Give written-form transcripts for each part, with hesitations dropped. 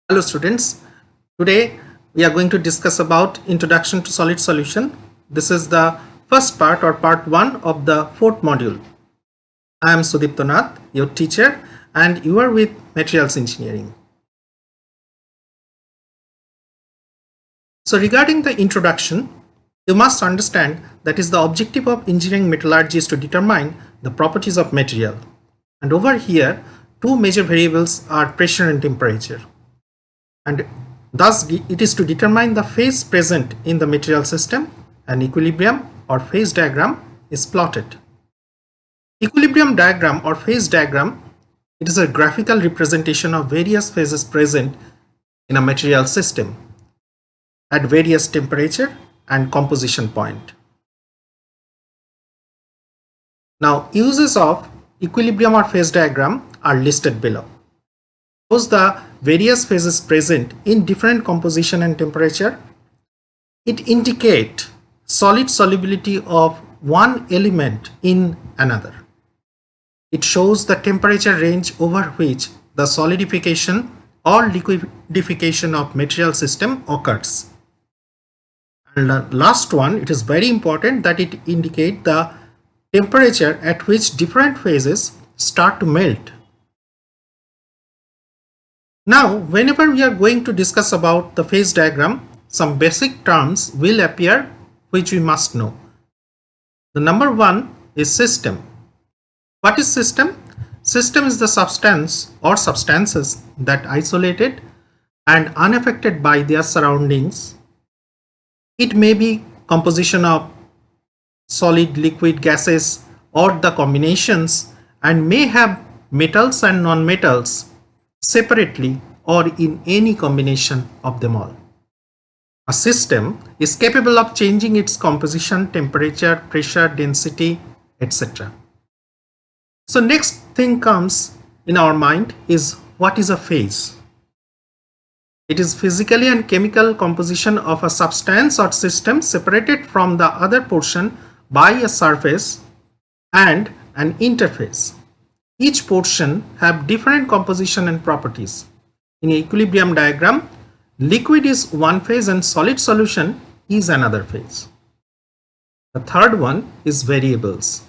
Hello students, today we are going to discuss about Introduction to Solid Solution. This is the first part or part 1 of the fourth module. I am Sudipto Nath, your teacher, and you are with Materials Engineering. So regarding the introduction, you must understand that is the objective of engineering metallurgy is to determine the properties of material. And over here, two major variables are pressure and temperature. And thus it is to determine the phase present in the material system. An equilibrium or phase diagram is plotted. Equilibrium diagram or phase diagram, it is a graphical representation of various phases present in a material system at various temperature and composition point. Now uses of equilibrium or phase diagram are listed below. Shows the various phases present in different composition and temperature. It indicates solid solubility of one element in another. It shows the temperature range over which the solidification or liquidification of material system occurs. And the last one, it is very important that it indicates the temperature at which different phases start to melt. Now, whenever we are going to discuss about the phase diagram, some basic terms will appear which we must know. The number one is system. What is system? System is the substance or substances that isolated and unaffected by their surroundings. It may be composition of solid, liquid, gases, or the combinations, and may have metals and non-metals separately or in any combination of them all. A system is capable of changing its composition, temperature, pressure, density, etc. So next thing comes in our mind is what is a phase? It is physically and chemical composition of a substance or system separated from the other portion by a surface and an interface. Each portion have different composition and properties. In equilibrium diagram, liquid is one phase and solid solution is another phase. The third one is variables.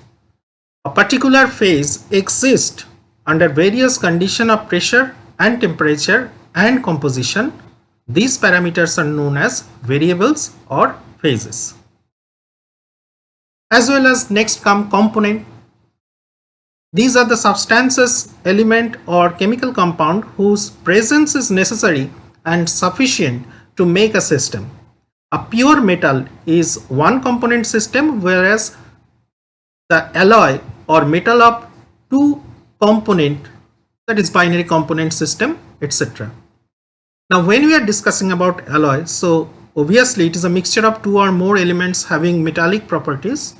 A particular phase exists under various conditions of pressure and temperature and composition. These parameters are known as variables or phases. As well as next come component. These are the substances, element or chemical compound whose presence is necessary and sufficient to make a system. A pure metal is one component system, whereas the alloy or metal of two component, that is binary component system, etc. Now when we are discussing about alloy, so obviously it is a mixture of two or more elements having metallic properties,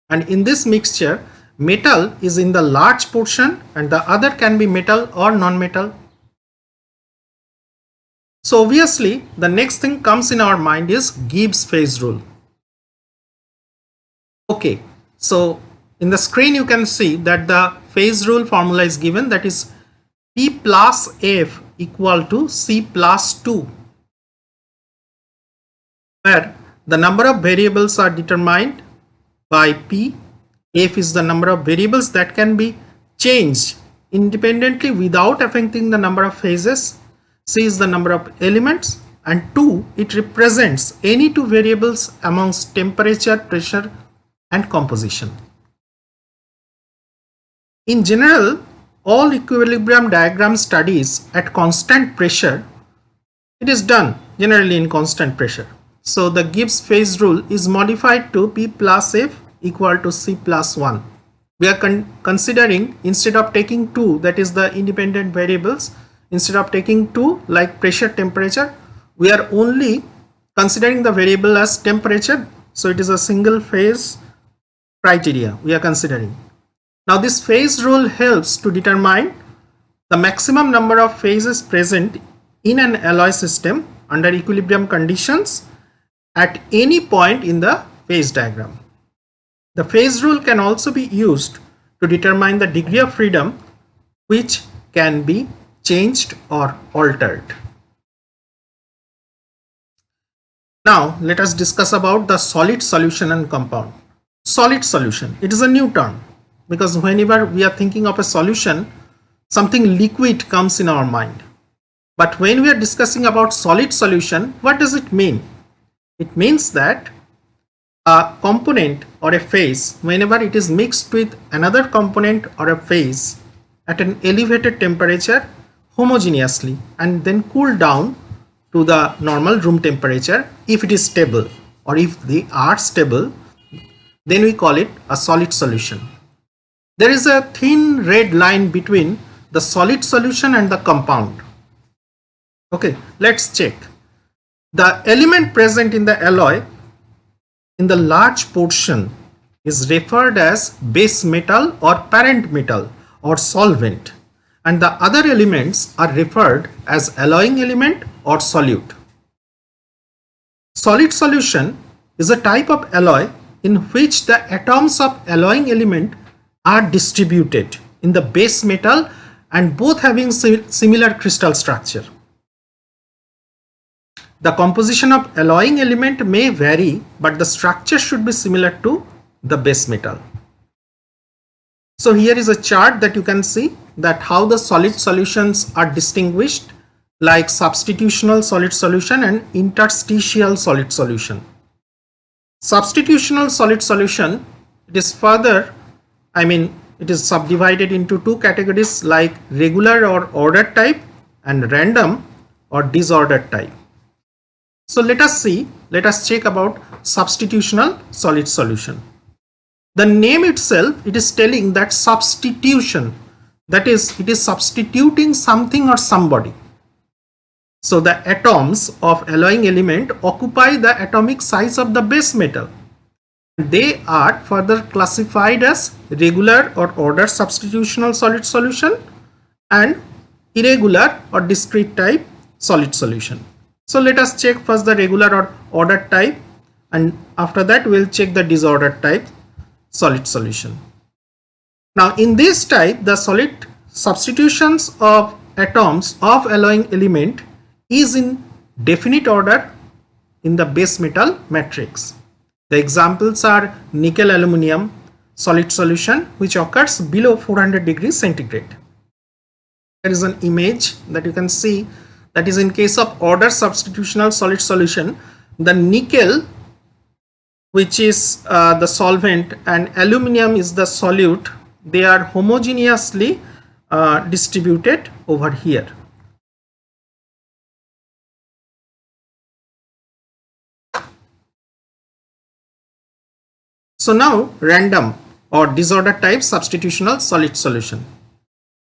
and in this mixture metal is in the large portion and the other can be metal or non-metal. So obviously the next thing comes in our mind is Gibbs phase rule. Okay, so in the screen you can see that the phase rule formula is given, that is P plus F equal to C plus 2, where the number of variables are determined by P. F is the number of variables that can be changed independently without affecting the number of phases. C is the number of elements, and 2, it represents any two variables amongst temperature, pressure and composition. In general, all equilibrium diagram studies at constant pressure, it is done generally in constant pressure. So the Gibbs phase rule is modified to P plus F equal to C plus 1. We are considering, instead of taking 2, that is the independent variables, instead of taking 2 like pressure, temperature, we are only considering the variable as temperature. So it is a single phase criteria we are considering. Now this phase rule helps to determine the maximum number of phases present in an alloy system under equilibrium conditions at any point in the phase diagram. The phase rule can also be used to determine the degree of freedom which can be changed or altered. Now let us discuss about the solid solution and compound. Solid solution, it is a new term because whenever we are thinking of a solution, something liquid comes in our mind. But when we are discussing about solid solution, what does it mean? It means that a component or a phase, whenever it is mixed with another component or a phase at an elevated temperature homogeneously and then cool down to the normal room temperature, if it is stable or if they are stable, then we call it a solid solution. There is a thin red line between the solid solution and the compound. Okay, let's check. The element present in the alloy in the large portion is referred as base metal or parent metal or solvent, and the other elements are referred as alloying element or solute. Solid solution is a type of alloy in which the atoms of alloying element are distributed in the base metal and both having similar crystal structure. The composition of alloying element may vary, but the structure should be similar to the base metal. So here is a chart that you can see that how the solid solutions are distinguished, like substitutional solid solution and interstitial solid solution. Substitutional solid solution, it is further, it is subdivided into two categories like regular or ordered type and random or disordered type. So let us check about substitutional solid solution. The name itself, it is telling that substitution, that is, it is substituting something or somebody. So the atoms of alloying element occupy the atomic size of the base metal. They are further classified as regular or ordered substitutional solid solution and irregular or discrete type solid solution. So let us check first the regular or ordered type, and after that we will check the disordered type solid solution. Now in this type, the solid substitutions of atoms of alloying element is in definite order in the base metal matrix. The examples are nickel aluminum solid solution, which occurs below 400 degrees centigrade. There is an image that you can see, that is in case of ordered substitutional solid solution, the nickel, which is the solvent, and aluminum is the solute, they are homogeneously distributed over here. So now random or disordered type substitutional solid solution.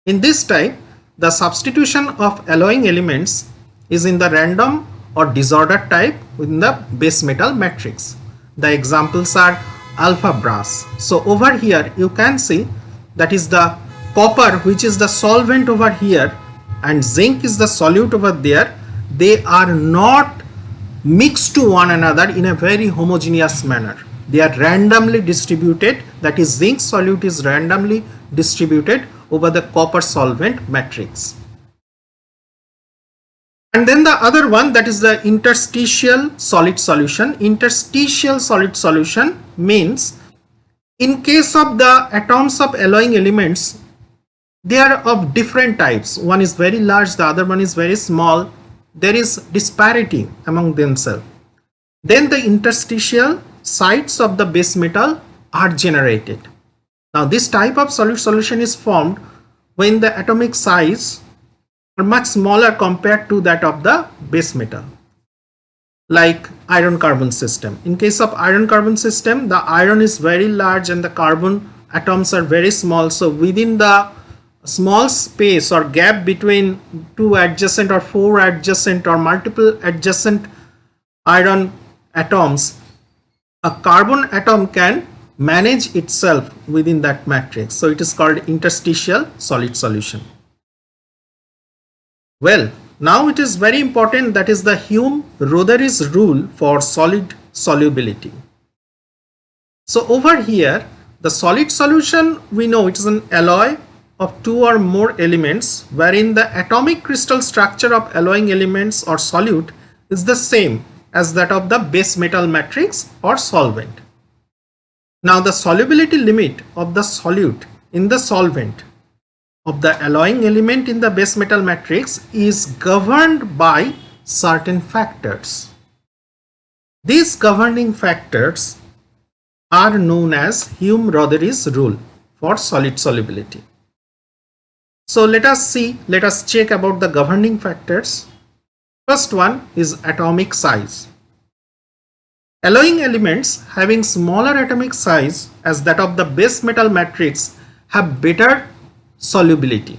In this type, the substitution of alloying elements is in the random or disordered type within the base metal matrix. The examples are alpha brass. So over here you can see that is the copper, which is the solvent over here, and zinc is the solute over there. They are not mixed to one another in a very homogeneous manner. They are randomly distributed, that is zinc solute is randomly distributed over the copper solvent matrix. And then the other one, that is the interstitial solid solution. Interstitial solid solution means in case of the atoms of alloying elements, they are of different types. One is very large, the other one is very small. There is disparity among themselves. Then the interstitial sites of the base metal are generated. Now this type of solid solution is formed when the atomic size are much smaller compared to that of the base metal, like iron carbon system. In case of iron carbon system, the iron is very large and the carbon atoms are very small. So within the small space or gap between two adjacent or four adjacent or multiple adjacent iron atoms, a carbon atom can manage itself within that matrix. So it is called interstitial solid solution. Well, now it is very important, that is the Hume-Rothery's rule for solid solubility. So over here, the solid solution, we know it is an alloy of two or more elements wherein the atomic crystal structure of alloying elements or solute is the same as that of the base metal matrix or solvent. Now the solubility limit of the solute in the solvent of the alloying element in the base metal matrix is governed by certain factors. These governing factors are known as Hume-Rothery's rule for solid solubility. So let us check about the governing factors. First one is atomic size. Alloying elements having smaller atomic size as that of the base metal matrix have better solubility.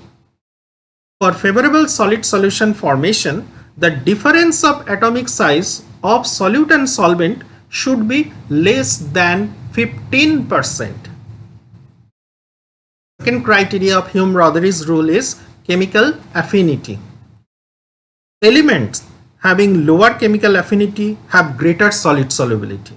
For favorable solid solution formation, the difference of atomic size of solute and solvent should be less than 15%. Second criteria of Hume-Rothery's rule is chemical affinity. Elements having lower chemical affinity have greater solid solubility.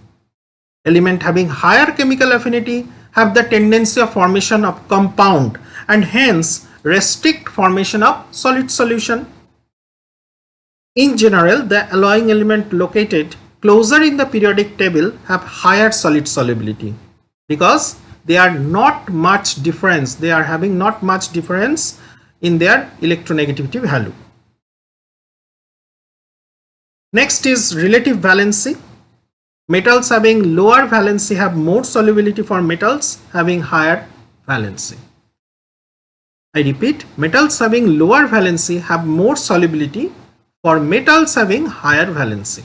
Elements having higher chemical affinity have the tendency of formation of compound and hence restrict formation of solid solution. In general, the alloying element located closer in the periodic table have higher solid solubility because they are not much difference. They are having not much difference in their electronegativity value. Next is relative valency. Metals having lower valency have more solubility for metals having higher valency. I repeat, metals having lower valency have more solubility for metals having higher valency.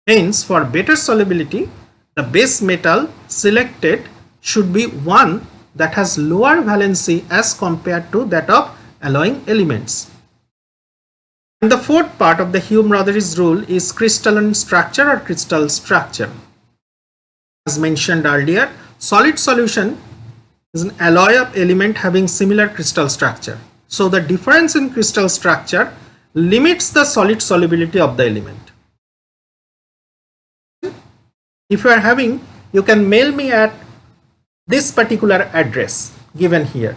Hence, for better solubility, the base metal selected should be one that has lower valency as compared to that of alloying elements. And the fourth part of the Hume-Rothery's rule is crystalline structure or crystal structure. As mentioned earlier, solid solution is an alloy of element having similar crystal structure. So the difference in crystal structure limits the solid solubility of the element. If you are having, you can mail me at this particular address given here.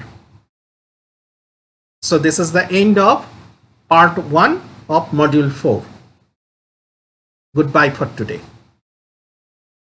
So this is the end of part 1 of module 4. Goodbye for today.